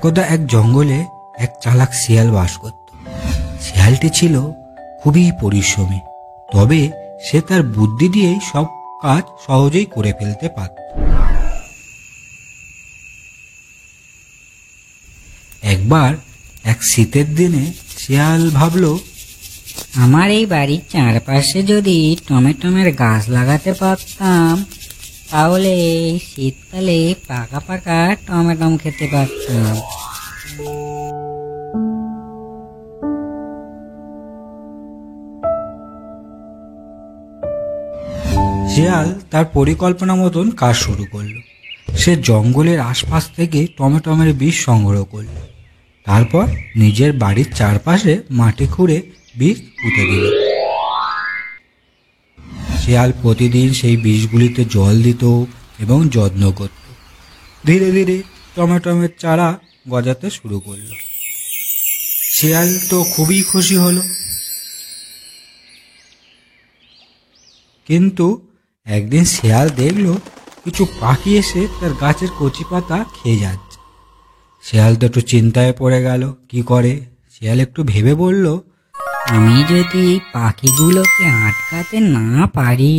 একদা এক জঙ্গলে এক চালাক শিয়াল বাস করত। শিয়ালটি ছিল খুবই পরিশ্রমী, তবে সে তার বুদ্ধি দিয়েই সব কাজ সহজেই করে ফেলতে পারত। একবার এক শীতের দিনে শিয়াল ভাবল, আমার এই বাড়ির চারপাশে যদি টমেটোমের গাছ লাগাতে পারতাম, তাহলে এই শীতকালে পাকা পাকা টমেটম খেতে পারতাম। শিয়াল তার পরিকল্পনা মতন কাজ শুরু করলো। সে জঙ্গলের আশপাশ থেকে টমেটোমের বীজ সংগ্রহ করল। তারপর নিজের বাড়ির চারপাশে মাটি খুঁড়ে বীজ পুঁতে দিল। শিয়াল প্রতিদিন সেই বীজগুলিতে জল দিত এবং যত্ন করত। ধীরে ধীরে টমেটোমের চারা গজাতে শুরু করলো। শিয়াল তো খুবই খুশি হলো, কিন্তু একদিন শিয়াল দেখল কিছু পাখি এসে তার গাছের কচি পাতা খেয়ে যাচ্ছে। শিয়াল তো একটু চিন্তায় পড়ে গেল, কি করে। শিয়াল একটু ভেবে বলল, আমি যদি এই পাখিগুলোকে আটকাতে না পারি,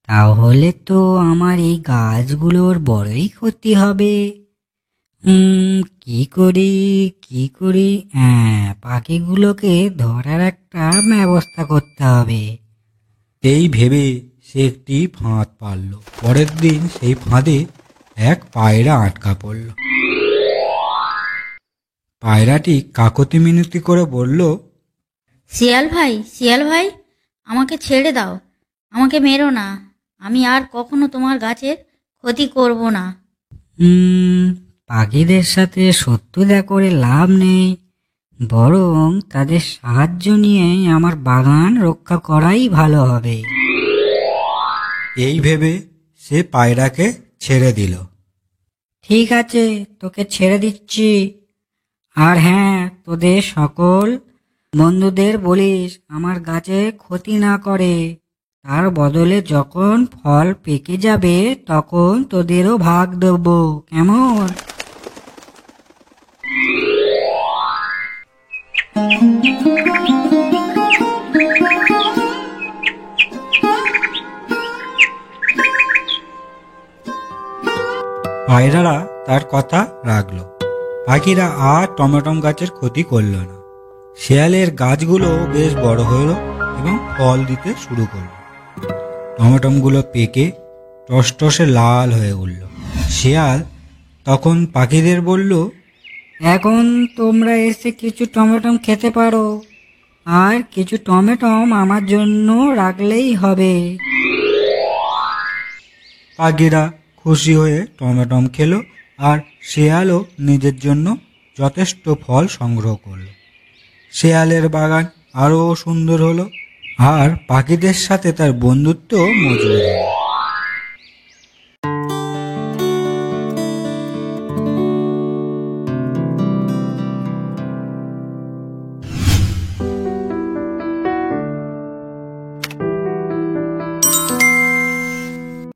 তাহলে তো আমার এই গাছগুলোর বড়ই ক্ষতি হবে। কি করি, পাখিগুলোকে ধরার একটা ব্যবস্থা করতে হবে। এই ভেবে সে একটি ফাঁদ পারল। পরের দিন সেই ফাঁদে এক পায়রা আটকা পড়ল। পায়রাটি কাকতি মিনতি করে বলল, শিয়াল ভাই, আমাকে ছেড়ে দাও, আমাকে মেরো না। আমি আর কখনো তোমার গাছের ক্ষতি করব না। পাখিদের সাথে শত্রুতা করে লাভ নেই, বরং তাদের সাহায্য নিয়ে আমার বাগান রক্ষা করাই ভালো হবে। এই ভেবে সে পায়রাকে ছেড়ে দিল। ঠিক আছে, তোকে ছেড়ে দিচ্ছি। আর হ্যাঁ, তোদের সকল বন্ধুদের বলিস আমার গাছে ক্ষতি না করে। তার বদলে যখন ফল পেকে যাবে তখন তোদেরও ভাগ দেবো, কেমন? পায়রারা তার কথা রাখল। পাখিরা আর টমেটম গাছের ক্ষতি করল না। শিয়ালের গাছগুলো বেশ বড় হলো এবং ফল দিতে শুরু করলো। টমেটমগুলো পেকে টসটসে লাল হয়ে উঠল। শিয়াল তখন পাখিদের বলল, এখন তোমরা এসে কিছু টমেটম খেতে পারো, আর কিছু টমেটম আমার জন্য রাখলেই হবে। পাখিরা খুশি হয়ে টমেটম খেলো, আর শিয়ালও নিজের জন্য যথেষ্ট ফল সংগ্রহ করলো। শিয়ালের বাগান আরও সুন্দর হলো, আর পাখিদের সাথে তার বন্ধুত্ব মজবুত হলো।